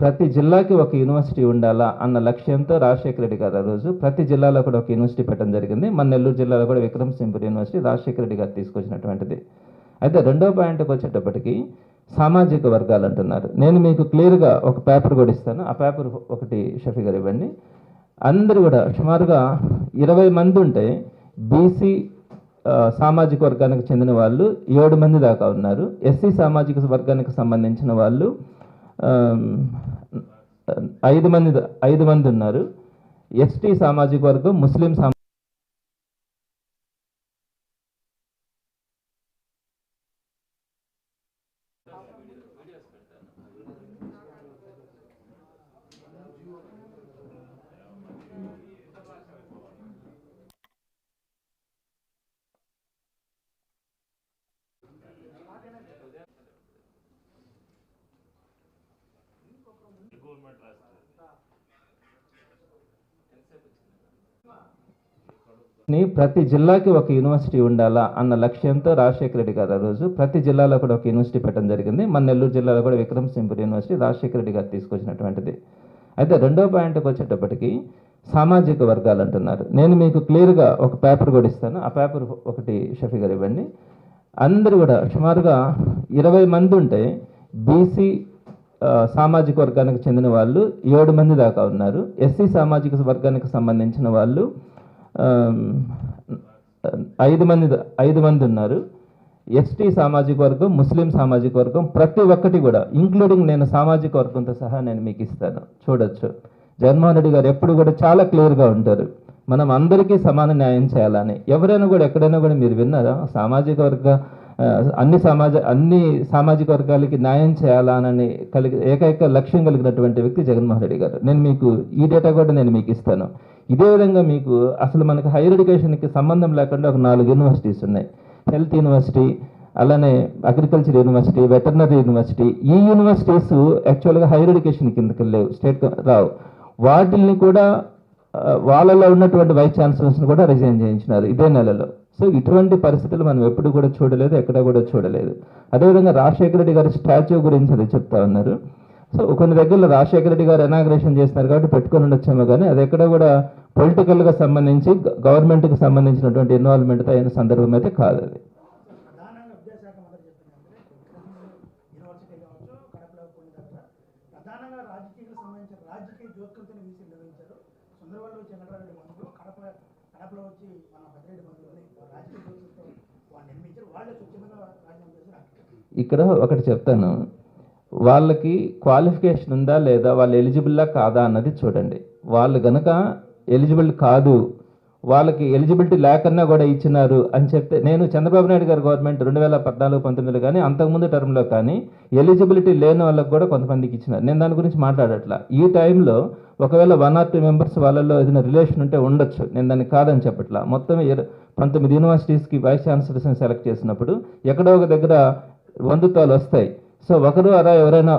ప్రతి జిల్లాకి ఒక యూనివర్సిటీ ఉండాలా అన్న లక్ష్యంతో రాజశేఖర రెడ్డి గారు ఆ రోజు ప్రతి జిల్లాలో కూడా ఒక యూనివర్సిటీ పెట్టడం జరిగింది. మన నెల్లూరు జిల్లాలో కూడా విక్రమసింహపురి యూనివర్సిటీ రాజశేఖర రెడ్డి గారు తీసుకొచ్చినటువంటిది. అయితే రెండో పాయింట్కి వచ్చేటప్పటికి సామాజిక వర్గాలు అంటున్నారు. నేను మీకు క్లియర్గా ఒక పేపర్ కూడా ఇస్తాను. ఆ పేపర్ ఒకటి షఫీ గారు ఇవ్వండి. అందరూ కూడా సుమారుగా 20 మంది ఉంటే బీసీ సామాజిక వర్గానికి చెందిన వాళ్ళు 7 మంది దాకా ఉన్నారు. ఎస్సీ సామాజిక వర్గానికి సంబంధించిన వాళ్ళు 5 మంది ఉన్నారు. ఎస్టీ సామాజిక వర్గం, ముస్లిం ప్రతి జిల్లాకి ఒక యూనివర్సిటీ ఉండాలా అన్న లక్ష్యంతో రాజశేఖర రెడ్డి గారు ఆ రోజు ప్రతి జిల్లాలో కూడా ఒక యూనివర్సిటీ పెట్టడం జరిగింది. మన నెల్లూరు జిల్లాలో కూడా విక్రమసింహపురి యూనివర్సిటీ రాజశేఖర రెడ్డి గారు తీసుకొచ్చినటువంటిది. అయితే రెండో పాయింట్కి వచ్చేటప్పటికి సామాజిక వర్గాలు అంటున్నారు. నేను మీకు క్లియర్గా ఒక పేపర్ కూడా ఇస్తాను. ఆ పేపర్ ఒకటి షఫీ గారు ఇవ్వండి. అందరూ కూడా సుమారుగా 20 మంది ఉంటే బీసీ సామాజిక వర్గానికి చెందిన వాళ్ళు 7 మంది దాకా ఉన్నారు. ఎస్సీ సామాజిక వర్గానికి సంబంధించిన వాళ్ళు 5 మంది ఉన్నారు. ఎస్టీ సామాజిక వర్గం, ముస్లిం సామాజిక వర్గం ప్రతి ఒక్కటి కూడా ఇంక్లూడింగ్ నేను సామాజిక వర్గంతో సహా నేను మీకు ఇస్తాను, చూడొచ్చు. జగన్మోహన్ రెడ్డి గారు ఎప్పుడు కూడా చాలా క్లియర్గా ఉంటారు, మనం అందరికీ సమాన న్యాయం చేయాలని. ఎవరైనా కూడా ఎక్కడైనా కూడా మీరు విన్నారా సామాజిక వర్గ అన్ని సామాజిక వర్గాలకి న్యాయం చేయాలని ఏకైక లక్ష్యం కలిగినటువంటి వ్యక్తి జగన్మోహన్ రెడ్డి గారు. నేను మీకు ఈ డేటా కూడా నేను మీకు ఇస్తాను. ఇదే విధంగా మీకు అసలు మనకు హైయర్ ఎడ్యుకేషన్కి సంబంధం లేకుండా ఒక 4 యూనివర్సిటీస్ ఉన్నాయి. హెల్త్ యూనివర్సిటీ, అలానే అగ్రికల్చర్ యూనివర్సిటీ, వెటర్నరీ యూనివర్సిటీ. ఈ యూనివర్సిటీస్ యాక్చువల్గా హైయర్ ఎడ్యుకేషన్ కిందకి లేవు, స్టేట్ రావు. వాటిల్ని కూడా వాళ్ళలో ఉన్నటువంటి వైస్ ఛాన్సలర్స్ని కూడా రిజైన్ చేయించినారు ఇదే నెలలో. సో ఇటువంటి పరిస్థితులు మనం ఎప్పుడు కూడా చూడలేదు, ఎక్కడ కూడా చూడలేదు. అదేవిధంగా రాజశేఖర రెడ్డి గారి స్టాచ్యూ గురించి అది చెప్తా ఉన్నారు. సో కొన్ని దగ్గరలో రాజశేఖర రెడ్డి గారు ఇనాగ్రేషన్ చేస్తున్నారు కాబట్టి పెట్టుకొని ఉండొచ్చేమో, కానీ అది ఎక్కడ కూడా పొలిటికల్గా సంబంధించి గవర్నమెంట్కి సంబంధించినటువంటి ఇన్వాల్వ్మెంట్తో అయిన సందర్భం అయితే కాదు అది. ఇక్కడ ఒకటి చెప్తాను, వాళ్ళకి క్వాలిఫికేషన్ ఉందా లేదా, వాళ్ళు ఎలిజిబుల్లా కాదా అన్నది చూడండి. వాళ్ళు గనక ఎలిజిబుల్ కాదు, వాళ్ళకి ఎలిజిబిలిటీ లేకన్నా కూడా ఇచ్చినారు అని చెప్తే, నేను చంద్రబాబు నాయుడు గారు గవర్నమెంట్ 2014-19 కానీ అంతకుముందు టర్మ్లో కానీ ఎలిజిబిలిటీ లేని వాళ్ళకి కూడా కొంతమందికి ఇచ్చినారు. నేను దాని గురించి మాట్లాడట్లా. ఈ టైంలో ఒకవేళ 1 or 2 మెంబర్స్ వాళ్ళలో ఏదైనా రిలేషన్ ఉంటే ఉండొచ్చు, నేను దాన్ని కాదని చెప్పట్లా. మొత్తం 19 యూనివర్సిటీస్కి వైస్ ఛాన్సలర్స్ని సెలెక్ట్ చేసినప్పుడు ఎక్కడో ఒక దగ్గర బంధుత్వాలు వస్తాయి. సో ఒకరు అలా ఎవరైనా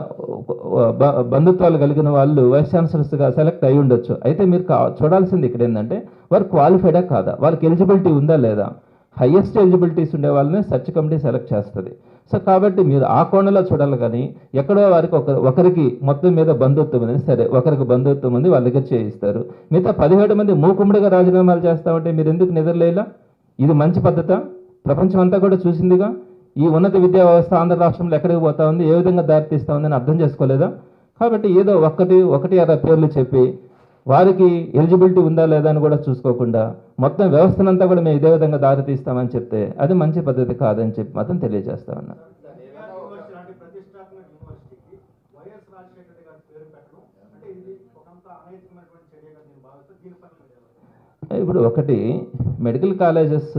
బంధుత్వాలు కలిగిన వాళ్ళు వైస్ ఛాన్సలర్స్గా సెలెక్ట్ అయి ఉండొచ్చు. అయితే మీరు చూడాల్సింది ఇక్కడ ఏంటంటే వారు క్వాలిఫైడా కాదా, వాళ్ళకి ఎలిజిబిలిటీ ఉందా లేదా. హైయెస్ట్ ఎలిజిబిలిటీస్ ఉండే వాళ్ళని సెర్చ్ కమిటీ సెలెక్ట్ చేస్తుంది. సో కాబట్టి మీరు ఆ కోణంలో చూడాలి, కానీ ఎక్కడో వారికి ఒకరికి మొత్తం మీద బంధుత్వం ఉంది, సరే ఒకరికి బంధుత్వం ఉంది, వాళ్ళ దగ్గర చేయిస్తారు. మిగతా 17 మంది మూకుమ్మడిగా రాజీనామాలు చేస్తామంటే మీరు ఎందుకు నిద్రలేలా? ఇది మంచి పద్ధత? ప్రపంచం అంతా కూడా చూసిందిగా. ఈ ఉన్నత విద్యా వ్యవస్థ ఆంధ్ర రాష్ట్రంలో ఎక్కడికి పోతా ఉంది, ఏ విధంగా దారితీస్తూ ఉందని అర్థం చేసుకోలేదా? కాబట్టి ఏదో ఒకటి అలా పేర్లు చెప్పి వారికి ఎలిజిబిలిటీ ఉందా లేదా అని కూడా చూసుకోకుండా మొత్తం వ్యవస్థనంతా కూడా మేము ఇదే విధంగా దారితీస్తామని చెప్తే అది మంచి పద్ధతి కాదని చెప్పి మాత్రం తెలియజేస్తా ఉన్నా. ఇప్పుడు ఒకటి మెడికల్ కాలేజెస్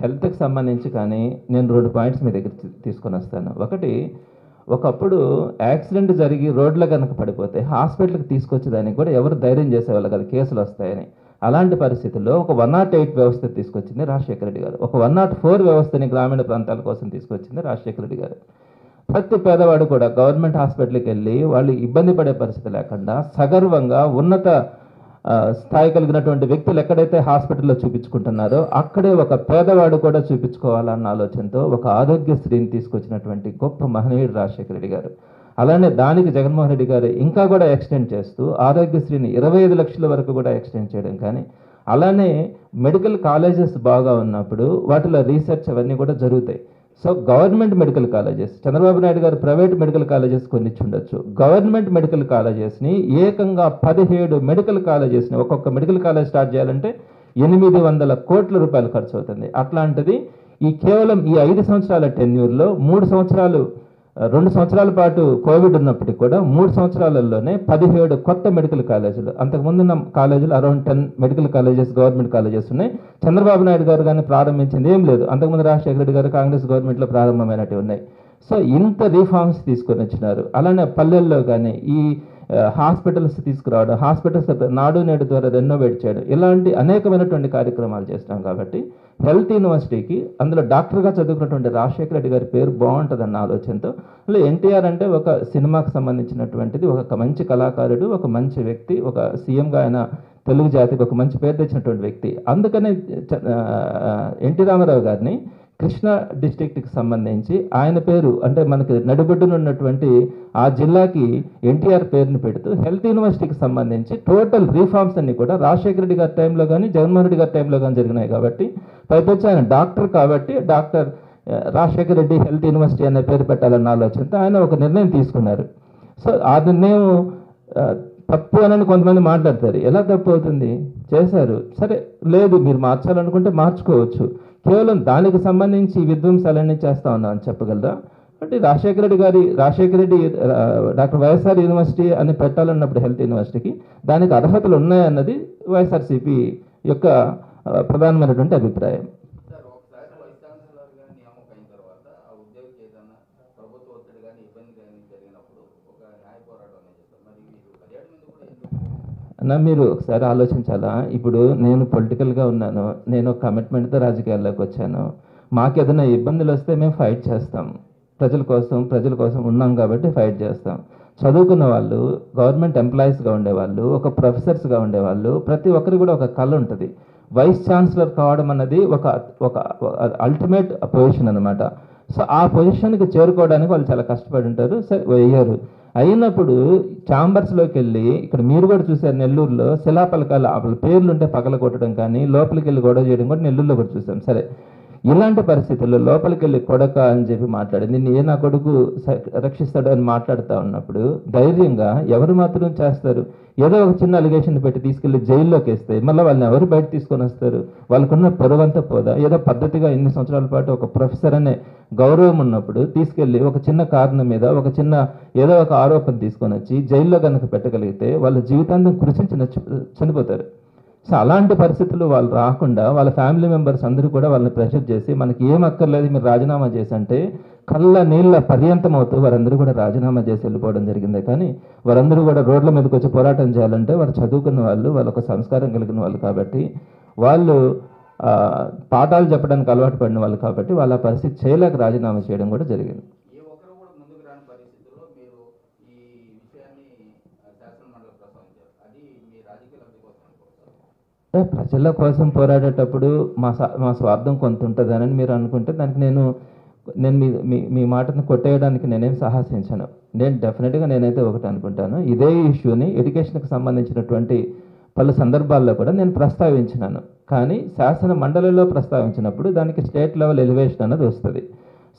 హెల్త్కి సంబంధించి కానీ నేను 2 పాయింట్స్ మీ దగ్గర తీసుకొని వస్తాను. ఒకప్పుడు యాక్సిడెంట్ జరిగి రోడ్లో కనుక పడిపోతే హాస్పిటల్కి తీసుకొచ్చేదానికి కూడా ఎవరు ధైర్యం చేసేవాళ్ళు కదా, కేసులు వస్తాయని. అలాంటి పరిస్థితుల్లో ఒక 108 వ్యవస్థ తీసుకొచ్చింది రాజశేఖర రెడ్డి గారు. ఒక 104 వ్యవస్థని గ్రామీణ ప్రాంతాల కోసం తీసుకొచ్చింది రాజశేఖర రెడ్డి గారు. ప్రతి పేదవాడు కూడా గవర్నమెంట్ హాస్పిటల్కి వెళ్ళి వాళ్ళు ఇబ్బంది పడే పరిస్థితి లేకుండా సగర్వంగా ఉన్నత స్థాయి కలిగినటువంటి వ్యక్తులు ఎక్కడైతే హాస్పిటల్లో చూపించుకుంటున్నారో అక్కడే ఒక పేదవాడు కూడా చూపించుకోవాలన్న ఆలోచనతో ఒక ఆరోగ్యశ్రీని తీసుకొచ్చినటువంటి గొప్ప మహనీయుడు రాజశేఖర రెడ్డి గారు. అలానే దానికి జగన్మోహన్ రెడ్డి గారు ఇంకా కూడా ఎక్స్టెండ్ చేస్తూ ఆరోగ్యశ్రీని 25 లక్షల వరకు కూడా ఎక్స్టెండ్ చేయడం. కానీ అలానే మెడికల్ కాలేజెస్ బాగా ఉన్నప్పుడు వాటిలో రీసెర్చ్ అవన్నీ కూడా జరుగుతాయి. So government medical colleges, Chandrababu Naidu గారు ప్రైవేట్ మెడికల్ కాలేజెస్ కొన్ని ఉండొచ్చు, గవర్నమెంట్ మెడికల్ కాలేజెస్ని ఏకంగా 17 మెడికల్ కాలేజెస్ని ఒక్కొక్క మెడికల్ కాలేజ్ స్టార్ట్ చేయాలంటే 800 కోట్ల రూపాయలు ఖర్చు అవుతుంది. అట్లాంటిది కేవలం ఈ 5 సంవత్సరాల టెన్యూర్లో 2 సంవత్సరాల పాటు కోవిడ్ ఉన్నప్పటికీ కూడా 3 సంవత్సరాలలోనే 17 కొత్త మెడికల్ కాలేజీలు, అంతకుముందున్న కాలేజీలు around 10 medical colleges government colleges ఉన్నాయి. చంద్రబాబు నాయుడు గారు కానీ ప్రారంభించింది ఏం లేదు, అంతకుముందు రాజశేఖర రెడ్డి గారు కాంగ్రెస్ గవర్నమెంట్లో ప్రారంభమైనట్టు ఉన్నాయి. సో ఇంత రీఫార్మ్స్ తీసుకొని వచ్చినారు. అలానే పల్లెల్లో కానీ ఈ హాస్పిటల్స్ తీసుకురావడం, హాస్పిటల్స్ నాడు నేడు ద్వారా రెనోవేట్ చేయడం, ఇలాంటి అనేకమైనటువంటి కార్యక్రమాలు చేస్తున్నాం. కాబట్టి హెల్త్ యూనివర్సిటీకి అందులో డాక్టర్గా చదువుకున్నటువంటి రాజశేఖర రెడ్డి గారి పేరు బాగుంటుందన్న ఆలోచనతో, అందులో ఎన్టీఆర్ అంటే ఒక సినిమాకు సంబంధించినటువంటిది, ఒక మంచి కళాకారుడు, ఒక మంచి వ్యక్తి, ఒక సీఎంగా ఆయన తెలుగు జాతికి ఒక మంచి పేరు తెచ్చినటువంటి వ్యక్తి. అందుకనే ఎన్టీ రామారావు గారిని కృష్ణా డిస్ట్రిక్ట్కి సంబంధించి ఆయన పేరు అంటే మనకి నడిబొడ్డున ఉన్నటువంటి ఆ జిల్లాకి ఎన్టీఆర్ పేరుని పెడుతూ హెల్త్ యూనివర్సిటీకి సంబంధించి టోటల్ రీఫార్మ్స్ అన్ని కూడా రాజశేఖర రెడ్డి గారి టైంలో కానీ జగన్మోహన్ రెడ్డి గారి టైంలో కానీ జరిగినాయి. కాబట్టి పైపొచ్చి ఆయన డాక్టర్ కాబట్టి doctor Rajasekhara Reddy health university అనే పేరు పెట్టాలన్న ఆలోచనతో ఆయన ఒక నిర్ణయం తీసుకున్నారు. సో ఆ నిర్ణయం తప్పు అని కొంతమంది మాట్లాడతారు. ఎలా తప్పు అవుతుంది? చేశారు, సరే లేదు మీరు మార్చాలనుకుంటే మార్చుకోవచ్చు. కేవలం దానికి సంబంధించి విధ్వంసాలన్నీ చేస్తా ఉన్నాం అని చెప్పగలరా? అంటే Rajasekhara Reddy doctor YSR university అని పెట్టాలన్నప్పుడు హెల్త్ యూనివర్సిటీకి దానికి అర్హతలు ఉన్నాయన్నది వైఎస్ఆర్సీపీ యొక్క ప్రధానమైనటువంటి అభిప్రాయం. అన్న మీరు ఒకసారి ఆలోచించాలా? ఇప్పుడు నేను పొలిటికల్గా ఉన్నాను, నేను కమిట్మెంట్తో రాజకీయాల్లోకి వచ్చాను. మాకు ఏదైనా ఇబ్బందులు వస్తే మేము ఫైట్ చేస్తాం, ప్రజల కోసం ఉన్నాం కాబట్టి ఫైట్ చేస్తాం. చదువుకున్న వాళ్ళు, గవర్నమెంట్ ఎంప్లాయీస్గా ఉండేవాళ్ళు, ఒక ప్రొఫెసర్స్గా ఉండేవాళ్ళు, ప్రతి ఒక్కరికి కూడా ఒక కళ ఉంటుంది. వైస్ ఛాన్సలర్ కావడం అన్నది ఒక అల్టిమేట్ పొజిషన్ అనమాట. సో ఆ పొజిషన్కి చేరుకోవడానికి వాళ్ళు చాలా కష్టపడి ఉంటారు, సరే అయ్యారు. అయినప్పుడు ఛాంబర్స్లోకి వెళ్ళి, ఇక్కడ మీరు కూడా చూసారు నెల్లూరులో శిలాపలకాలు పేర్లు ఉంటే పగల కొట్టడం కానీ లోపలికి వెళ్ళి గొడవ చేయడం కూడా నెల్లూరులో కూడా చూసాం. సరే ఇలాంటి పరిస్థితుల్లో లోపలికి వెళ్ళి కొడక అని చెప్పి మాట్లాడి నిన్ను నా కొడుకు రక్షిస్తాడు అని మాట్లాడుతూ ఉన్నప్పుడు ధైర్యంగా ఎవరు మాత్రం చేస్తారు? ఏదో ఒక చిన్న అలిగేషన్ పెట్టి తీసుకెళ్లి జైల్లోకి వేస్తే మళ్ళీ వాళ్ళని ఎవరు బయట తీసుకొని వస్తారు? వాళ్ళకున్న పొరవంతా పోదా? ఏదో పద్ధతిగా ఇన్ని సంవత్సరాల పాటు ఒక ప్రొఫెసర్ అనే గౌరవం ఉన్నప్పుడు తీసుకెళ్ళి ఒక చిన్న కారణం మీద ఏదో ఒక ఆరోపణ తీసుకొని వచ్చి జైల్లో కనుక పెట్టగలిగితే వాళ్ళ జీవితాంతం కృషించి చనిపోతారు. సో అలాంటి పరిస్థితులు వాళ్ళు రాకుండా వాళ్ళ ఫ్యామిలీ మెంబర్స్ అందరూ కూడా వాళ్ళని ప్రెషర్ చేసి మనకి ఏం అక్కర్లేదు మీరు రాజీనామా చేసి అంటే కళ్ళ నీళ్ళ పర్యంతం అవుతూ వారందరూ కూడా రాజీనామా చేసి వెళ్ళిపోవడం జరిగింది. కానీ వారందరూ కూడా రోడ్ల మీదకి వచ్చి పోరాటం చేయాలంటే వారు చదువుకున్న వాళ్ళు, వాళ్ళొక సంస్కారం కలిగిన వాళ్ళు కాబట్టి, వాళ్ళు పాఠాలు చెప్పడానికి అలవాటు పడిన వాళ్ళు కాబట్టి వాళ్ళ పరిస్థితి చేయలేక రాజీనామా చేయడం కూడా జరిగింది. ప్రజల కోసం పోరాడేటప్పుడు మా స్వార్థం కొంత ఉంటుందని మీరు అనుకుంటే దానికి నేను మీ మాటను కొట్టేయడానికి నేనేం సాహసించాను. నేను డెఫినెట్గా నేనైతే ఒకటి అనుకుంటాను, ఇదే ఇష్యూని ఎడ్యుకేషన్కి సంబంధించినటువంటి పలు సందర్భాల్లో కూడా నేను ప్రస్తావించినాను. కానీ శాసన మండలిలో ప్రస్తావించినప్పుడు దానికి స్టేట్ లెవెల్ ఎలివేషన్ అన్నది వస్తుంది.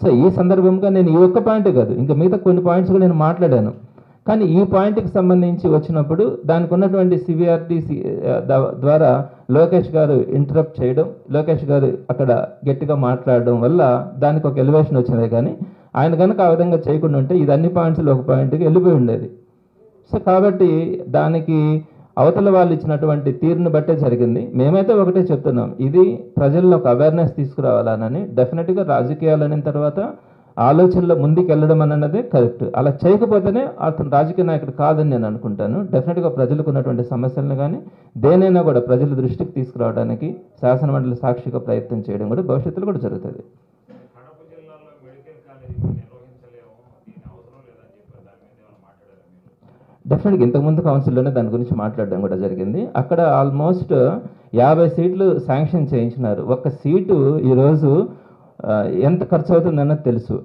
సో ఈ సందర్భంగా నేను ఈ ఒక్క పాయింట్ కాదు, ఇంకా మిగతా కొన్ని పాయింట్స్ కూడా నేను మాట్లాడాను. కానీ ఈ పాయింట్కి సంబంధించి వచ్చినప్పుడు దానికి ఉన్నటువంటి సివిఆర్టీ ద్వారా లోకేష్ గారు ఇంటరప్ట్ చేయడం, లోకేష్ గారు అక్కడ గట్టిగా మాట్లాడడం వల్ల దానికి ఒక ఎలివేషన్ వచ్చింది. కానీ ఆయన కనుక ఆ విధంగా చేయకుండా ఉంటే ఇది అన్ని పాయింట్స్లో ఒక పాయింట్కి వెళ్ళిపోయి ఉండేది. సో కాబట్టి దానికి అవతల వాళ్ళు ఇచ్చినటువంటి తీరును బట్టే జరిగింది. మేమైతే ఒకటే చెప్తున్నాం, ఇది ప్రజల్లో ఒక అవేర్నెస్ తీసుకురావాలని. డెఫినెట్గా రాజకీయాలు అయిన తర్వాత ఆలోచనలో ముందుకు వెళ్ళడం అన్నదే కరెక్ట్. అలా చేయకపోతేనే అతను రాజకీయ నాయకుడు కాదని నేను అనుకుంటాను. డెఫినెట్గా ప్రజలకు ఉన్నటువంటి సమస్యలను కానీ దేనైనా కూడా ప్రజల దృష్టికి తీసుకురావడానికి శాసనమండలి సాక్షిగా ప్రయత్నం చేయడం కూడా భవిష్యత్తులో కూడా జరుగుతుంది. డెఫినెట్గా ఇంతకుముందు కౌన్సిల్లోనే దాని గురించి మాట్లాడడం కూడా జరిగింది. అక్కడ ఆల్మోస్ట్ 50 సీట్లు శాంక్షన్ చేయించినారు. ఒక సీటు ఈరోజు ఎంత ఖర్చు అవుతుందన్నది తెలుసు.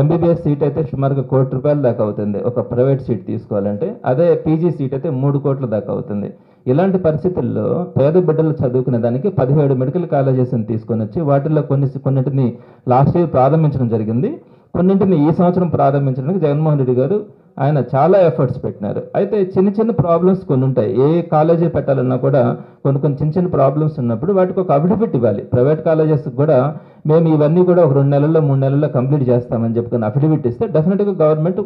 ఎంబీబీఎస్ సీట్ అయితే సుమారుగా ₹1,00,00,000 దాకా అవుతుంది ఒక ప్రైవేట్ సీట్ తీసుకోవాలంటే. అదే పీజీ సీట్ అయితే 3 కోట్ల దాకా అవుతుంది. ఇలాంటి పరిస్థితుల్లో పేద బిడ్డలు చదువుకునే దానికి 17 మెడికల్ కాలేజెస్ని తీసుకొని వచ్చి వాటిల్లో కొన్నింటిని లాస్ట్ ఇయర్ ప్రారంభించడం జరిగింది. కొన్నింటిని ఈ సంవత్సరం ప్రారంభించడానికి జగన్మోహన్ రెడ్డి గారు ఆయన చాలా ఎఫర్ట్స్ పెట్టినారు. అయితే చిన్న చిన్న ప్రాబ్లమ్స్ కొన్ని ఉంటాయి. ఏ కాలేజీ పెట్టాలన్నా కూడా కొన్ని చిన్న చిన్న ప్రాబ్లమ్స్ ఉన్నప్పుడు వాటికి ఒక అఫిడవిట్ ఇవ్వాలి. ప్రైవేట్ కాలేజెస్కి కూడా మేము ఇవన్నీ కూడా ఒక 2 నెలల్లో 3 నెలల్లో కంప్లీట్ చేస్తామని చెప్పుకుని అఫిడవిట్ ఇస్తే డెఫినెట్గా గవర్నమెంట్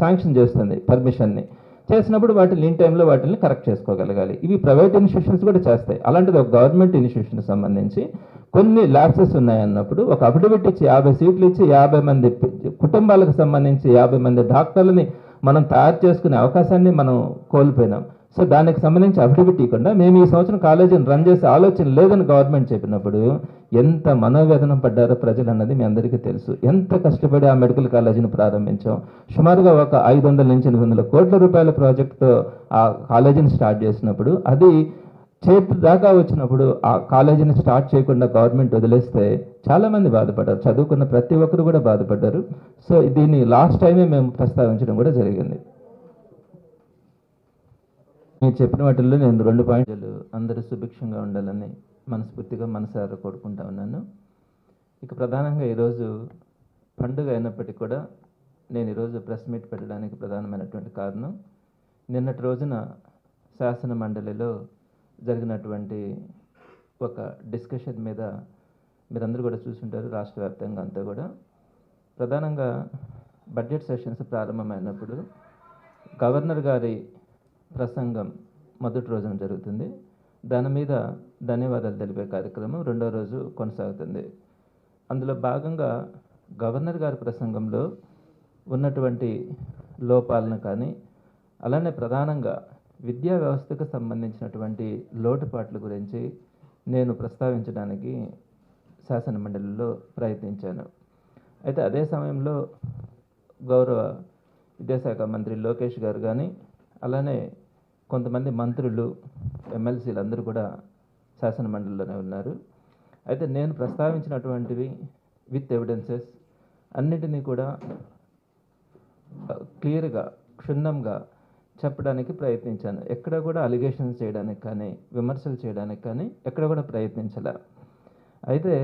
శాంక్షన్ చేస్తుంది పర్మిషన్ని. చేసినప్పుడు వాటిని ఇన్ టైంలో వాటిని కరెక్ట్ చేసుకోగలగాలి. ఇవి ప్రైవేట్ ఇన్స్టిట్యూషన్స్ కూడా చేస్తాయి. అలాంటిది ఒక గవర్నమెంట్ ఇన్స్టిట్యూషన్కి సంబంధించి కొన్ని ల్యాప్సెస్ ఉన్నాయన్నప్పుడు ఒక అఫిడవిట్ ఇచ్చి 50 సీట్లు ఇచ్చి 50 మంది కుటుంబాలకు సంబంధించి 50 మంది డాక్టర్లని మనం తయారు చేసుకునే అవకాశాన్ని మనం కోల్పోయినాం. సో దానికి సంబంధించి అఫిడవిట్ ఇవ్వకుండా మేము ఈ సంవత్సరం కాలేజీని రన్ చేసే ఆలోచన లేదని గవర్నమెంట్ చెప్పినప్పుడు ఎంత మనోవేదన పడ్డారో ప్రజలు అన్నది మీ అందరికీ తెలుసు. ఎంత కష్టపడి ఆ మెడికల్ కాలేజీని ప్రారంభించాం. సుమారుగా ఒక 500 నుంచి 800 కోట్ల రూపాయల ప్రాజెక్టుతో ఆ కాలేజీని స్టార్ట్ చేసినప్పుడు అది చేతి దాకా వచ్చినప్పుడు ఆ కాలేజీని స్టార్ట్ చేయకుండా గవర్నమెంట్ వదిలేస్తే చాలామంది బాధపడ్డారు. చదువుకున్న ప్రతి ఒక్కరు కూడా బాధపడ్డారు. సో దీన్ని లాస్ట్ టైమే మేము ప్రస్తావించడం కూడా జరిగింది. మీరు చెప్పిన వాటిల్లో నేను 2 పాయింట్లు అందరూ సుభిక్షంగా ఉండాలని మనస్ఫూర్తిగా మనసారా కోరుకుంటా ఉన్నాను. ఇక ప్రధానంగా ఈరోజు పండుగ అయినప్పటికీ కూడా నేను ఈరోజు ప్రెస్ మీట్ పెట్టడానికి ప్రధానమైనటువంటి కారణం నిన్నటి రోజున శాసన మండలిలో జరిగినటువంటి ఒక డిస్కషన్ మీద మీరందరూ కూడా చూసుంటారు. రాష్ట్ర వ్యాప్తంగా అంతా కూడా ప్రధానంగా బడ్జెట్ సెషన్స్ ప్రారంభమైనప్పుడు గవర్నర్ గారి ప్రసంగం మొదటి రోజున జరుగుతుంది. దాని మీద ధన్యవాదాలు తెలిపే కార్యక్రమం రెండో రోజు కొనసాగుతుంది. అందులో భాగంగా గవర్నర్ గారి ప్రసంగంలో ఉన్నటువంటి లోపాలను కానీ అలానే ప్రధానంగా విద్యా వ్యవస్థకు సంబంధించినటువంటి లోటుపాట్ల గురించి నేను ప్రస్తావించడానికి శాసన మండలిలో ప్రయత్నించాను. అయితే అదే సమయంలో గౌరవ విద్యాశాఖ మంత్రి లోకేష్ గారు కానీ అలానే కొంతమంది మంత్రులు ఎమ్మెల్సీలు అందరూ కూడా శాసన మండలిలోనే ఉన్నారు. అయితే నేను ప్రస్తావించినటువంటివి విత్ ఎవిడెన్సెస్ అన్నిటినీ కూడా క్లియర్గా క్షుణ్ణంగా చెప్పడానికి ప్రయత్నించాను. ఎక్కడ కూడా అలిగేషన్స్ చేయడానికి కానీ విమర్శలు చేయడానికి కానీ ఎక్కడ కూడా ప్రయత్నించలే. అయితే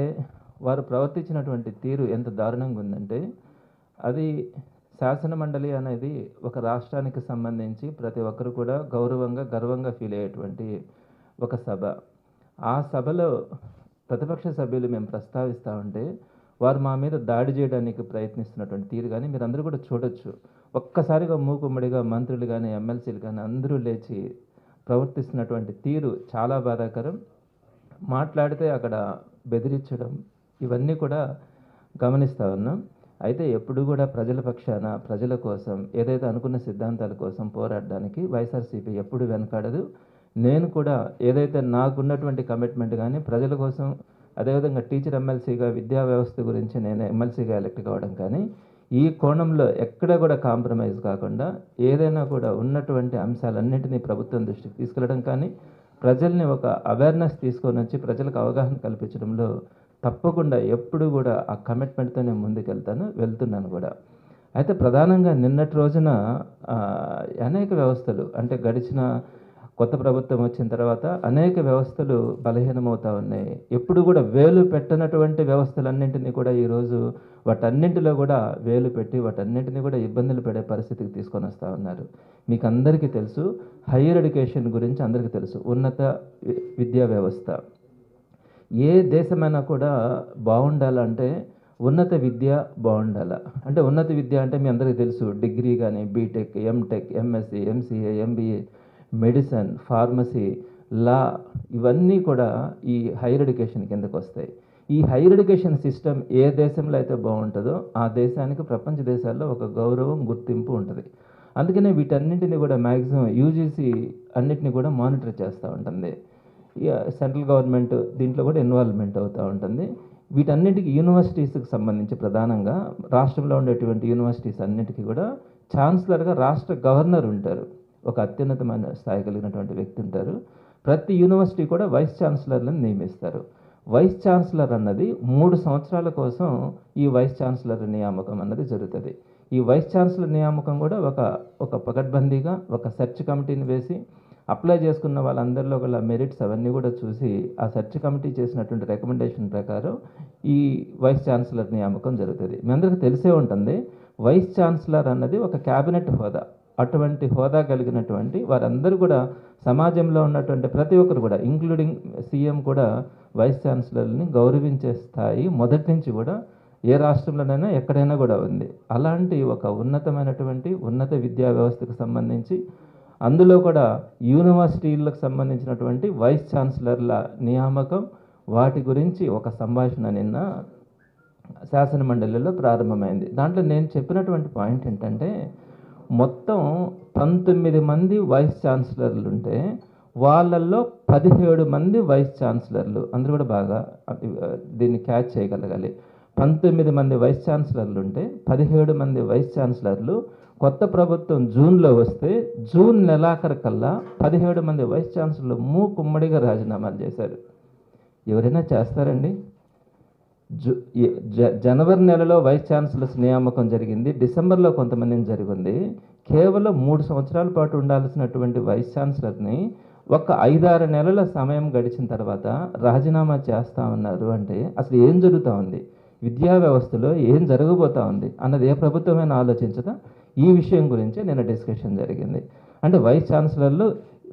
వారు ప్రవర్తించినటువంటి తీరు ఎంత దారుణంగా ఉందంటే అది శాసన మండలి అనేది ఒక రాష్ట్రానికి సంబంధించి ప్రతి ఒక్కరు కూడా గౌరవంగా గర్వంగా ఫీల్ అయ్యేటువంటి ఒక సభ. ఆ సభలో ప్రతిపక్ష సభ్యులు మేము ప్రస్తావిస్తూ ఉంటే వారు మా మీద దాడి చేయడానికి ప్రయత్నిస్తున్నటువంటి తీరు కానీ మీరందరూ కూడా చూడొచ్చు. ఒక్కసారిగా మూకుమ్మడిగా మంత్రులు కానీ ఎమ్మెల్సీలు కానీ అందరూ లేచి ప్రవర్తిస్తున్నటువంటి తీరు చాలా బాధాకరం. మాట్లాడితే అక్కడ బెదిరించడం ఇవన్నీ కూడా గమనిస్తూ ఉన్నాం. అయితే ఎప్పుడు కూడా ప్రజల పక్షాన ప్రజల కోసం ఏదైతే అనుకున్న సిద్ధాంతాల కోసం పోరాడడానికి వైఎస్ఆర్సీపీ ఎప్పుడు వెనకాడదు. నేను కూడా ఏదైతే నాకున్నటువంటి కమిట్మెంట్ కానీ ప్రజల కోసం అదేవిధంగా టీచర్ ఎమ్మెల్సీగా విద్యా వ్యవస్థ గురించి నేను ఎమ్మెల్సీగా ఎలక్ట్ కావడం కానీ ఈ కోణంలో ఎక్కడ కూడా కాంప్రమైజ్ కాకుండా ఏదైనా కూడా ఉన్నటువంటి అంశాలన్నింటినీ ప్రభుత్వం దృష్టికి తీసుకెళ్ళడం కానీ ప్రజల్ని ఒక అవేర్నెస్ తీసుకొని వచ్చి ప్రజలకు అవగాహన కల్పించడంలో తప్పకుండా ఎప్పుడు కూడా ఆ కమిట్మెంట్తోనే వెళ్తున్నాను కూడా. అయితే ప్రధానంగా నిన్నటి రోజున అనేక వ్యవస్థలు అంటే గడిచిన కొత్త ప్రభుత్వం వచ్చిన తర్వాత అనేక వ్యవస్థలు బలహీనమవుతూ ఉన్నాయి. ఎప్పుడు కూడా వేలు పెట్టనటువంటి వ్యవస్థలన్నింటినీ కూడా ఈరోజు వాటన్నింటిలో కూడా వేలు పెట్టి వాటన్నింటినీ కూడా ఇబ్బందులు పడే పరిస్థితికి తీసుకొని వస్తూ ఉన్నారు. మీకు అందరికీ తెలుసు, హైయర్ ఎడ్యుకేషన్ గురించి అందరికీ తెలుసు. ఉన్నత విద్యా వ్యవస్థ ఏ దేశమైనా కూడా బాగుండాలంటే ఉన్నత విద్య బాగుండాలి. అంటే ఉన్నత విద్య అంటే మీ అందరికీ తెలుసు, డిగ్రీ కానీ BTech, MTech, MSc, MCA, MBA, medicine, pharmacy, law ఇవన్నీ కూడా ఈ హైయర్ ఎడ్యుకేషన్ కిందకు వస్తాయి. ఈ హైయర్ ఎడ్యుకేషన్ సిస్టమ్ ఏ దేశంలో అయితే బాగుంటుందో ఆ దేశానికి ప్రపంచ దేశాల్లో ఒక గౌరవం గుర్తింపు ఉంటుంది. అందుకనే వీటన్నింటినీ కూడా మ్యాక్సిమం యూజీసీ అన్నిటిని కూడా మానిటర్ చేస్తూ ఉంటుంది. సెంట్రల్ గవర్నమెంట్ దీంట్లో కూడా ఇన్వాల్వ్మెంట్ అవుతూ ఉంటుంది. వీటన్నిటికీ యూనివర్సిటీస్కి సంబంధించి ప్రధానంగా రాష్ట్రంలో ఉండేటువంటి యూనివర్సిటీస్ అన్నిటికీ కూడా ఛాన్సలర్గా రాష్ట్ర గవర్నర్ ఉంటారు. ఒక అత్యున్నతమైన స్థాయి కలిగినటువంటి వ్యక్తి ఉంటారు. ప్రతి యూనివర్సిటీ కూడా వైస్ ఛాన్సలర్లను నియమిస్తారు. వైస్ ఛాన్సలర్ అన్నది 3 సంవత్సరాల కోసం ఈ వైస్ ఛాన్సలర్ నియామకం అన్నది జరుగుతుంది. ఈ వైస్ ఛాన్సలర్ నియామకం కూడా ఒక పకడ్బందీగా ఒక సెర్చ్ కమిటీని వేసి అప్లై చేసుకున్న వాళ్ళందరిలో గల మెరిట్స్ అవన్నీ కూడా చూసి ఆ సెర్చ్ కమిటీ చేసినటువంటి రికమెండేషన్ ప్రకారం ఈ వైస్ ఛాన్సలర్ నియామకం జరుగుతుంది. మీ అందరికీ తెలిసే ఉంటుంది, వైస్ ఛాన్సలర్ అన్నది ఒక క్యాబినెట్ హోదా. అటువంటి హోదా కలిగినటువంటి వారందరూ కూడా సమాజంలో ఉన్నటువంటి ప్రతి ఒక్కరు కూడా ఇంక్లూడింగ్ సీఎం కూడా వైస్ ఛాన్సలర్ని గౌరవించే స్థాయి మొదటి నుంచి కూడా ఏ రాష్ట్రంలోనైనా ఎక్కడైనా కూడా ఉంది. అలాంటి ఒక ఉన్నత విద్యా వ్యవస్థకు సంబంధించి అందులో కూడా యూనివర్సిటీలకు సంబంధించినటువంటి వైస్ ఛాన్సలర్ల నియామకం వాటి గురించి ఒక సంభాషణ నిన్న శాసన మండలిలో ప్రారంభమైంది. దాంట్లో నేను చెప్పినటువంటి పాయింట్ ఏంటంటే, మొత్తం 19 మంది వైస్ ఛాన్సలర్లు ఉంటే వాళ్ళల్లో 17 మంది వైస్ ఛాన్సలర్లు, అందరూ కూడా బాగా దీన్ని క్యాచ్ చేయగలగాలి. 19 మంది వైస్ ఛాన్సలర్లు ఉంటే 17 మంది వైస్ ఛాన్సలర్లు కొత్త ప్రభుత్వం జూన్లో వస్తే జూన్ నెలాఖరు కల్లా 17 మంది వైస్ ఛాన్సలర్లు మూకుమ్మడిగా రాజీనామాలు చేశారు. ఎవరైనా చేస్తారండి? జనవరి నెలలో వైస్ ఛాన్సలర్స్ నియామకం జరిగింది, డిసెంబర్లో కొంతమందిని జరిగింది. కేవలం 3 సంవత్సరాల పాటు ఉండాల్సినటువంటి వైస్ ఛాన్సలర్ని ఒక 5-6 నెలల సమయం గడిచిన తర్వాత రాజీనామా చేస్తూ ఉన్నారు అంటే అసలు ఏం జరుగుతూ ఉంది, విద్యా వ్యవస్థలో ఏం జరగబోతూ ఉంది అన్నది ఏ ప్రభుత్వమైనా ఆలోచించదా? ఈ విషయం గురించి నేను డిస్కషన్ జరిగింది. అంటే వైస్ ఛాన్సలర్లు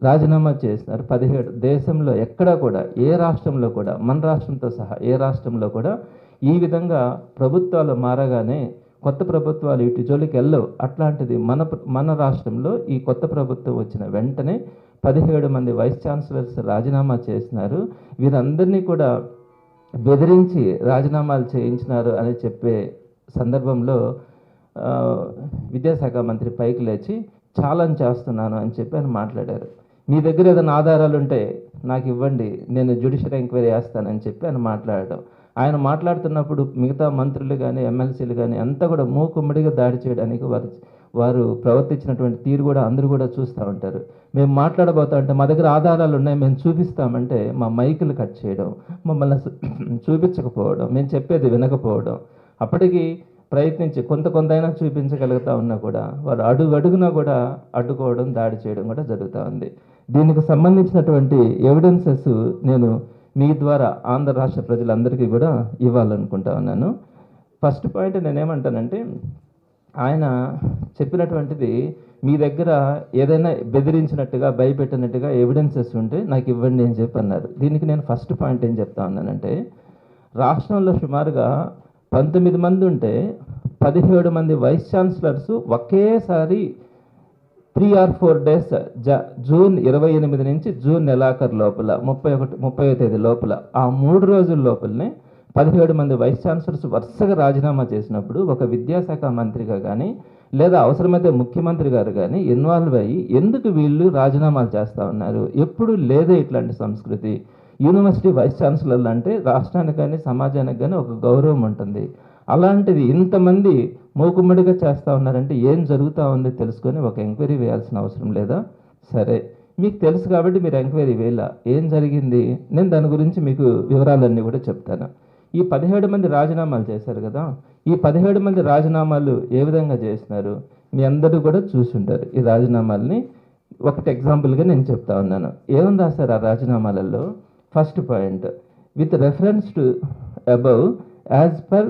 రాజీనామా చేసినారు 17. దేశంలో ఎక్కడా కూడా ఏ రాష్ట్రంలో కూడా, మన రాష్ట్రంతో సహా ఏ రాష్ట్రంలో కూడా ఈ విధంగా ప్రభుత్వాలు మారగానే కొత్త ప్రభుత్వాలు ఇటు జోలికి వెళ్ళవు. అట్లాంటిది మన రాష్ట్రంలో ఈ కొత్త ప్రభుత్వం వచ్చిన వెంటనే 17 మంది వైస్ ఛాన్సలర్స్ రాజీనామా చేసినారు. వీరందరినీ కూడా బెదిరించి రాజీనామాలు చేయించినారు అని చెప్పే సందర్భంలో విద్యాశాఖ మంత్రి పైకి లేచి ఛాలెంజ్ చేస్తున్నాను అని చెప్పి ఆయన మాట్లాడారు. మీ దగ్గర ఏదైనా ఆధారాలు ఉంటే నాకు ఇవ్వండి, నేను జ్యుడిషియల్ ఎంక్వైరీ చేస్తానని చెప్పి ఆయన మాట్లాడడం. ఆయన మాట్లాడుతున్నప్పుడు మిగతా మంత్రులు కానీ ఎమ్మెల్సీలు కానీ అంతా కూడా మూకుమ్మడిగా దాడి చేయడానికి వారు ప్రవర్తించినటువంటి తీరు కూడా అందరూ కూడా చూస్తూ ఉంటారు. మేము మాట్లాడబోతా అంటే మా దగ్గర ఆధారాలు ఉన్నాయి, మేము చూపిస్తామంటే మా మైకులు కట్ చేయడం, మమ్మల్ని చూపించకపోవడం, మేము చెప్పేది వినకపోవడం, అప్పటికి ప్రయత్నించి కొంతైనా చూపించగలుగుతా ఉన్నా కూడా వారు అడుగునా కూడా అడ్డుకోవడం, దాడి చేయడం కూడా జరుగుతూ ఉంది. దీనికి సంబంధించినటువంటి ఎవిడెన్సెస్ నేను మీ ద్వారా ఆంధ్ర రాష్ట్ర ప్రజలందరికీ కూడా ఇవ్వాలనుకుంటా ఉన్నాను. ఫస్ట్ పాయింట్ నేనేమంటానంటే, ఆయన చెప్పినటువంటిది మీ దగ్గర ఏదైనా బెదిరించినట్టుగా భయపెట్టినట్టుగా ఎవిడెన్సెస్ ఉంటే నాకు ఇవ్వండి అని చెప్పి అన్నారు. దీనికి నేను ఫస్ట్ పాయింట్ ఏం చెప్తా ఉన్నానంటే, రాష్ట్రంలో సుమారుగా 19 మంది ఉంటే 17 మంది వైస్ ఛాన్సలర్స్ ఒకేసారి 3 or 4 days జూన్ 28 నుంచి జూన్ నెలాఖరు లోపల 30వ తేదీ లోపల ఆ 3 రోజుల లోపలనే 17 మంది వైస్ ఛాన్సలర్స్ వరుసగా రాజీనామా చేసినప్పుడు ఒక విద్యాశాఖ మంత్రిగా కానీ లేదా అవసరమైతే ముఖ్యమంత్రి గారు కానీ ఇన్వాల్వ్ అయ్యి ఎందుకు వీళ్ళు రాజీనామాలు చేస్తూ ఉన్నారు? ఎప్పుడు లేదే ఇట్లాంటి సంస్కృతి. యూనివర్సిటీ వైస్ ఛాన్సలర్లు అంటే రాష్ట్రానికి కానీ సమాజానికి కానీ ఒక గౌరవం ఉంటుంది. అలాంటిది ఇంతమంది మూకుమ్మడిగా చేస్తూ ఉన్నారంటే ఏం జరుగుతూ ఉంది తెలుసుకొని ఒక ఎంక్వైరీ వేయాల్సిన అవసరం లేదా? సరే, మీకు తెలుసు కాబట్టి మీరు ఎంక్వైరీ వేయాల, ఏం జరిగింది? నేను దాని గురించి మీకు వివరాలన్నీ కూడా చెప్తాను. ఈ 17 మంది రాజీనామాలు చేశారు కదా, ఈ 17 మంది రాజీనామాలు ఏ విధంగా చేసినారు మీ అందరూ కూడా చూసుంటారు. ఈ రాజీనామాలని ఒకటి ఎగ్జాంపుల్గా నేను చెప్తా ఉన్నాను. ఏమని రాశారు ఆ రాజీనామాలలో? First point, with reference to above as per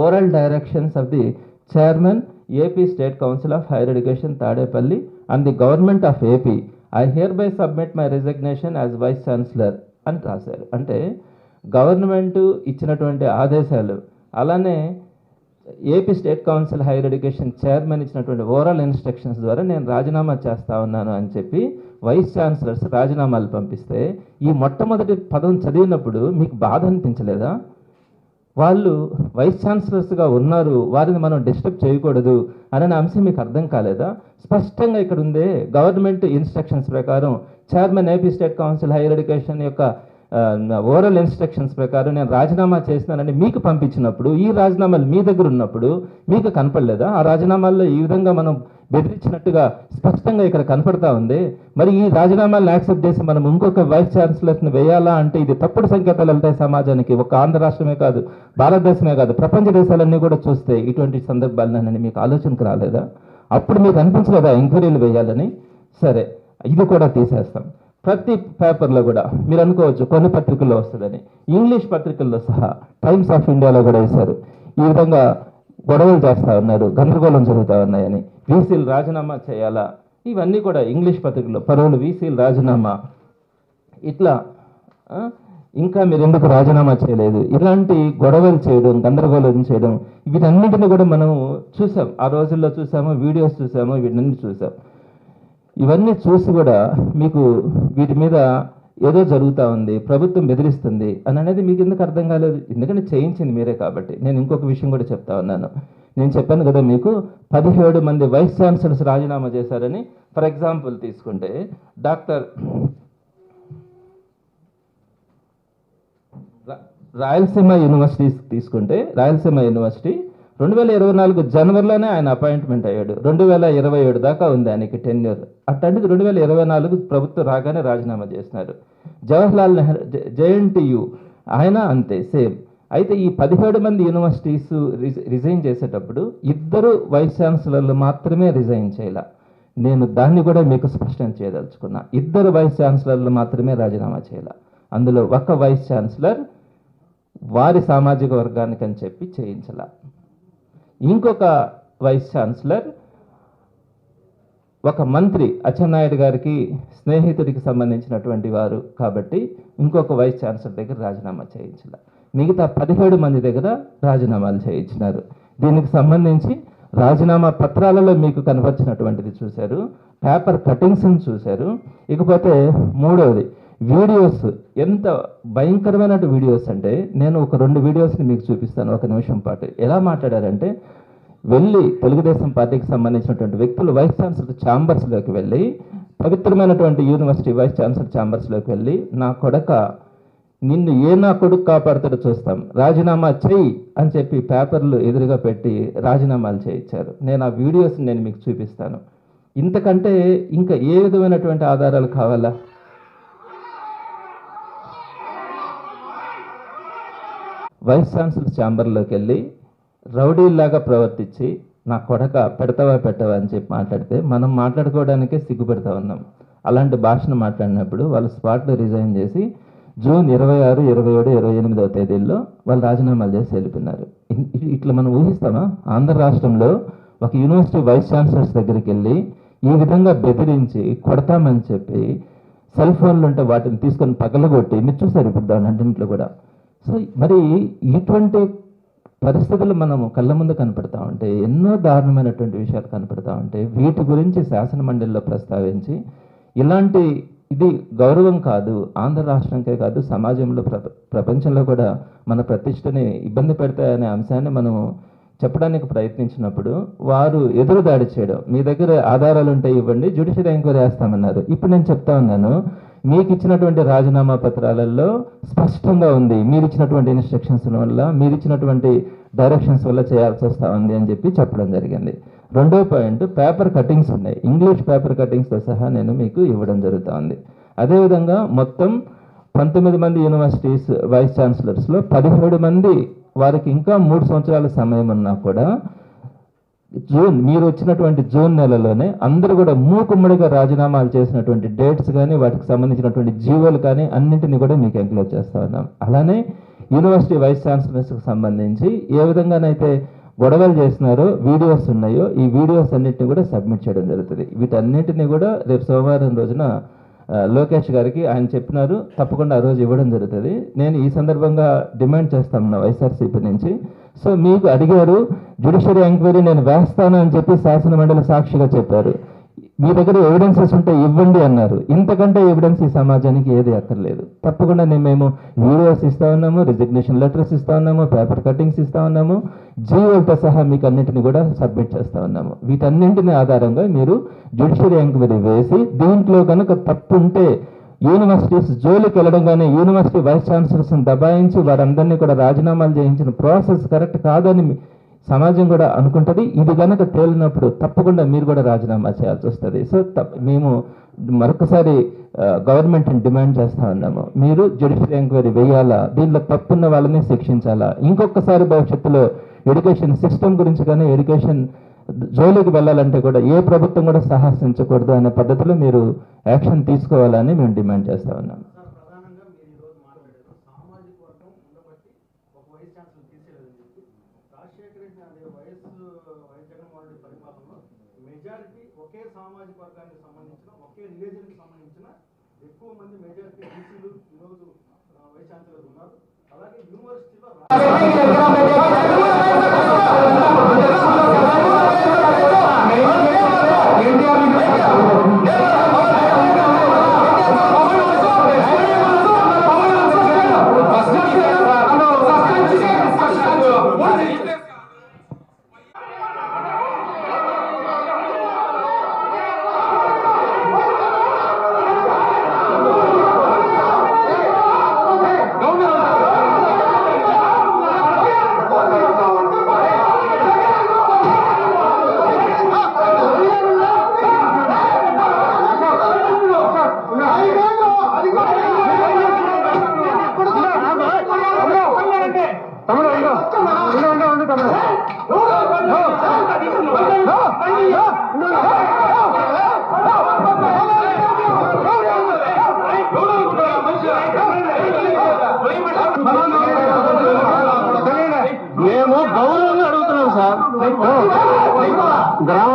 oral directions of the chairman AP State Council of Higher Education Tadepalli and the government of AP, I hereby submit my resignation as vice chancellor అని రాశారు. అంటే government ఇచ్చినటువంటి ఆదేశాలు, అలానే AP State Council Higher Education chairman ఇచ్చినటువంటి oral instructions ద్వారా నేను రాజీనామా చేస్తా ఉన్నాను అని చెప్పి వైస్ ఛాన్సలర్స్ రాజీనామాలు పంపిస్తే ఈ మొట్టమొదటి పదం చదివినప్పుడు మీకు బాధ అనిపించలేదా? వాళ్ళు వైస్ ఛాన్సలర్స్గా ఉన్నారు, వారిని మనం డిస్టర్బ్ చేయకూడదు అనే అంశం మీకు అర్థం కాలేదా? స్పష్టంగా ఇక్కడ ఉందే, గవర్నమెంట్ ఇన్స్ట్రక్షన్స్ ప్రకారం chairman AP State Council Higher education యొక్క ఓరల్ ఇన్స్ట్రక్షన్స్ ప్రకారం నేను రాజీనామా చేసినానని మీకు పంపించినప్పుడు ఈ రాజీనామాలు మీ దగ్గర ఉన్నప్పుడు మీకు కనపడలేదా? ఆ రాజీనామాల్లో ఈ విధంగా మనం బెదిరించినట్టుగా స్పష్టంగా ఇక్కడ కనపడతా ఉంది. మరి ఈ రాజీనామాలను యాక్సెప్ట్ చేసి మనం ఇంకొక వైస్ ఛాన్సలర్ని వేయాలా అంటే ఇది తప్పుడు సంకేతాలు వెళ్తాయి సమాజానికి. ఒక ఆంధ్ర రాష్ట్రమే కాదు, భారతదేశమే కాదు, ప్రపంచ దేశాలన్నీ కూడా చూస్తే ఇటువంటి సందర్భాలనని మీకు ఆలోచనకు రాలేదా? అప్పుడు మీకు అనిపించలేదా ఎంక్వైరీలు వేయాలని? సరే, ఇది కూడా తీసేస్తాం. ప్రతి పేపర్లో కూడా మీరు అనుకోవచ్చు కొన్ని పత్రికల్లో వస్తుందని, ఇంగ్లీష్ పత్రికల్లో సహా టైమ్స్ ఆఫ్ ఇండియాలో కూడా వేశారు. ఈ విధంగా గొడవలు చేస్తూ ఉన్నారు, గందరగోళం జరుగుతూ ఉన్నాయని, వీసీలు రాజీనామా చేయాలా, ఇవన్నీ కూడా ఇంగ్లీష్ పత్రికల్లో పరువులు వీసీలు రాజీనామా, ఇట్లా ఇంకా మీరు ఎందుకు రాజీనామా చేయలేదు, ఇలాంటి గొడవలు చేయడం, గందరగోళం చేయడం, వీటన్నిటిని కూడా మనం చూసాం. ఆ రోజుల్లో చూసాము, వీడియోస్ చూసాము, వీటన్ని చూసాం. ఇవన్నీ చూసి కూడా మీకు వీటి మీద ఏదో జరుగుతూ ఉంది, ప్రభుత్వం బెదిరిస్తుంది అని అనేది మీకు ఎందుకు అర్థం కాలేదు? ఎందుకంటే చేయించింది మీరే కాబట్టి. నేను ఇంకొక విషయం కూడా చెప్తా ఉన్నాను. నేను చెప్పాను కదా మీకు 17 మంది వైస్ ఛాన్సలర్స్ రాజీనామా చేశారని. ఫర్ ఎగ్జాంపుల్ తీసుకుంటే రాయలసీమ యూనివర్సిటీ తీసుకుంటే, రాయలసీమ యూనివర్సిటీ 2024 జనవరిలోనే ఆయన అపాయింట్మెంట్ అయ్యాడు. 2027 దాకా ఉంది ఆయనకి టెన్యూర్. అట్లాంటిది 2024 ప్రభుత్వం రాగానే రాజీనామా చేసినారు. జవహర్లాల్ నెహ్రూ జేఎన్టీయు ఆయన అంతే సేమ్. అయితే ఈ 17 మంది యూనివర్సిటీస్ రిజైన్ చేసేటప్పుడు 2 వైస్ ఛాన్సలర్లు మాత్రమే రిజైన్ చేయాల. నేను దాన్ని కూడా మీకు స్పష్టం చేయదలుచుకున్నా. 2 వైస్ ఛాన్సలర్లు మాత్రమే రాజీనామా చేయాల. అందులో ఒక వైస్ ఛాన్సలర్ వారి సామాజిక వర్గానికి అని చెప్పి చేయించాల. ఇంకొక వైస్ ఛాన్సలర్ ఒక మంత్రి అచ్చెన్నాయుడు గారికి స్నేహితుడికి సంబంధించినటువంటి వారు కాబట్టి ఇంకొక వైస్ ఛాన్సలర్ దగ్గర రాజీనామా చేయించాల. మిగతా 17 మంది దగ్గర రాజీనామాలు చేయించినారు. దీనికి సంబంధించి రాజీనామా పత్రాలలో మీకు కనపరిచినటువంటిది చూశారు, పేపర్ కటింగ్స్ని చూశారు. ఇకపోతే మూడవది వీడియోస్. ఎంత భయంకరమైన వీడియోస్ అంటే, నేను ఒక 2 వీడియోస్ని మీకు చూపిస్తాను ఒక నిమిషం పాటు. ఎలా మాట్లాడారంటే, వెళ్ళి తెలుగుదేశం పార్టీకి సంబంధించినటువంటి వ్యక్తులు వైస్ ఛాన్సలర్ ఛాంబర్స్లోకి వెళ్ళి, పవిత్రమైనటువంటి యూనివర్సిటీ వైస్ ఛాన్సలర్ ఛాంబర్స్లోకి వెళ్ళి, నా కొడక నిన్ను నా కొడుకు కాపాడుతాడో చూస్తాం, రాజీనామా చెయ్యి అని చెప్పి పేపర్లు ఎదురుగా పెట్టి రాజీనామాలు చేయించారు. నేను ఆ వీడియోస్ని నేను మీకు చూపిస్తాను. ఇంతకంటే ఇంకా ఏ విధమైనటువంటి ఆధారాలు కావాలా? వైస్ ఛాన్సలర్ ఛాంబర్లోకి వెళ్ళి రౌడీలాగా ప్రవర్తించి నా కొడక పెట్టవా అని చెప్పి మాట్లాడితే మనం మాట్లాడుకోవడానికే సిగ్గుపెడతా ఉన్నాం. అలాంటి భాషను మాట్లాడినప్పుడు వాళ్ళు స్పాట్లో రిజైన్ చేసి జూన్ 26, 27, 28వ తేదీల్లో వాళ్ళు రాజీనామాలు చేసి వెళ్ళిపోయినారు. ఇట్లా మనం ఊహిస్తామా? ఆంధ్ర రాష్ట్రంలో ఒక యూనివర్సిటీ వైస్ ఛాన్సలర్స్ దగ్గరికి వెళ్ళి ఈ విధంగా బెదిరించి కొడతామని చెప్పి సెల్ ఫోన్లు ఉంటే వాటిని తీసుకొని పగలగొట్టి మీరు చూస్తారు ఇప్పుడు దాని అన్నింటిలో కూడా. సో మరి ఇటువంటి పరిస్థితులు మనము కళ్ళ ముందు కనపడతా ఉంటే, ఎన్నో దారుణమైనటువంటి విషయాలు కనపడతా ఉంటే, వీటి గురించి శాసన మండలిలో ప్రస్తావించి ఇలాంటి ఇది గౌరవం కాదు, ఆంధ్ర రాష్ట్రంకే కాదు సమాజంలో ప్రపంచంలో కూడా మన ప్రతిష్టని ఇబ్బంది పెడతాయనే అంశాన్ని మనము చెప్పడానికి ప్రయత్నించినప్పుడు వారు ఎదురుదాడి చేయడం, మీ దగ్గర ఆధారాలు ఉంటే ఇవ్వండి, జ్యుడిషియల్ ఎంక్వైరీ వేస్తామన్నారు. ఇప్పుడు నేను చెప్తా ఉన్నాను, మీకు ఇచ్చినటువంటి రాజీనామా పత్రాలలో స్పష్టంగా ఉంది మీరు ఇచ్చినటువంటి ఇన్స్ట్రక్షన్స్ వల్ల, మీరు ఇచ్చినటువంటి డైరెక్షన్స్ వల్ల చేయాల్సి వస్తూ ఉంది అని చెప్పి చెప్పడం జరిగింది. రెండో పాయింట్, పేపర్ కటింగ్స్ ఉన్నాయి. ఇంగ్లీష్ పేపర్ కటింగ్స్తో సహా నేను మీకు ఇవ్వడం జరుగుతూ ఉంది. అదేవిధంగా మొత్తం 19 మంది యూనివర్సిటీస్ వైస్ ఛాన్సలర్స్లో 17 మంది వారికి ఇంకా 3 సంవత్సరాల సమయం ఉన్నా కూడా మీరు వచ్చినటువంటి జూన్ నెలలోనే అందరూ కూడా మూకుమ్మడిగా రాజీనామాలు చేసినటువంటి డేట్స్ కానీ వాటికి సంబంధించినటువంటి జీవోలు కానీ అన్నింటినీ కూడా మీకు ఎంక్లోజ్ చేస్తూ ఉన్నాం. అలానే యూనివర్సిటీ వైస్ ఛాన్సలర్స్కి సంబంధించి ఏ విధంగానైతే గొడవలు చేసినారో వీడియోస్ ఉన్నాయో ఈ వీడియోస్ అన్నింటినీ కూడా సబ్మిట్ చేయడం జరుగుతుంది. వీటన్నింటినీ కూడా రేపు సోమవారం రోజున లోకేష్ గారికి ఆయన చెప్పినారు, తప్పకుండా ఆ రోజు ఇవ్వడం జరుగుతుంది. నేను ఈ సందర్భంగా డిమాండ్ చేస్తాను వైఎస్ఆర్సీపీ నుంచి. సో మీకు అడిగారు జ్యుడిషియరీ ఎంక్వైరీ నేను వేస్తాను అని చెప్పి శాసన మండలి సాక్షిగా చెప్పారు. మీ దగ్గర ఎవిడెన్సెస్ ఉంటే ఇవ్వండి అన్నారు. ఇంతకంటే ఎవిడెన్స్ ఈ సమాజానికి ఏది అక్కర్లేదు. తప్పకుండా మేము వీడియోస్ ఇస్తా ఉన్నాము, రిజిగ్నేషన్ లెటర్స్ ఇస్తా ఉన్నాము, పేపర్ కటింగ్స్ ఇస్తా ఉన్నాము, జీవోలతో సహా మీకు అన్నింటినీ కూడా సబ్మిట్ చేస్తూ ఉన్నాము. వీటన్నింటిని ఆధారంగా మీరు జ్యుడిషియరీ ఎంక్వైరీ వేసి దీంట్లో కనుక తప్పు ఉంటే యూనివర్సిటీస్ జోలికి వెళ్ళడం కానీ యూనివర్సిటీ వైస్ ఛాన్సలర్స్ని దబాయించి వారందరినీ కూడా రాజీనామాలు చేయించిన ప్రాసెస్ కరెక్ట్ కాదని సమాజం కూడా అనుకుంటుంది. ఇది కనుక తేలినప్పుడు తప్పకుండా మీరు కూడా రాజీనామా చేయాల్సి వస్తుంది. సో మేము మరొకసారి గవర్నమెంట్ని డిమాండ్ చేస్తూ ఉన్నాము, మీరు జ్యుడిషియల్ ఎంక్వైరీ వేయాలా, దీంట్లో తప్పున్న వాళ్ళని శిక్షించాలా. ఇంకొకసారి భవిష్యత్తులో ఎడ్యుకేషన్ సిస్టమ్ గురించి కానీ ఎడ్యుకేషన్ జోలికి వెళ్ళాలంటే కూడా ఏ ప్రభుత్వం కూడా సాహసించకూడదు అనే పద్ధతిలో మీరు యాక్షన్ తీసుకోవాలని మేము డిమాండ్ చేస్తూ ఉన్నాము. ఒకే సామాజిక వర్గానికి సంబంధించిన ఒకే రిలీజన్కి సంబంధించిన ఎక్కువ మంది మెజారిటీ బీసీలు ఈరోజు వైస్ ఛాన్సలర్ ఉన్నారు. అలాగే యూనివర్సిటీలో మేము గౌరవంగా అడుగుతున్నాం సార్. గ్రామ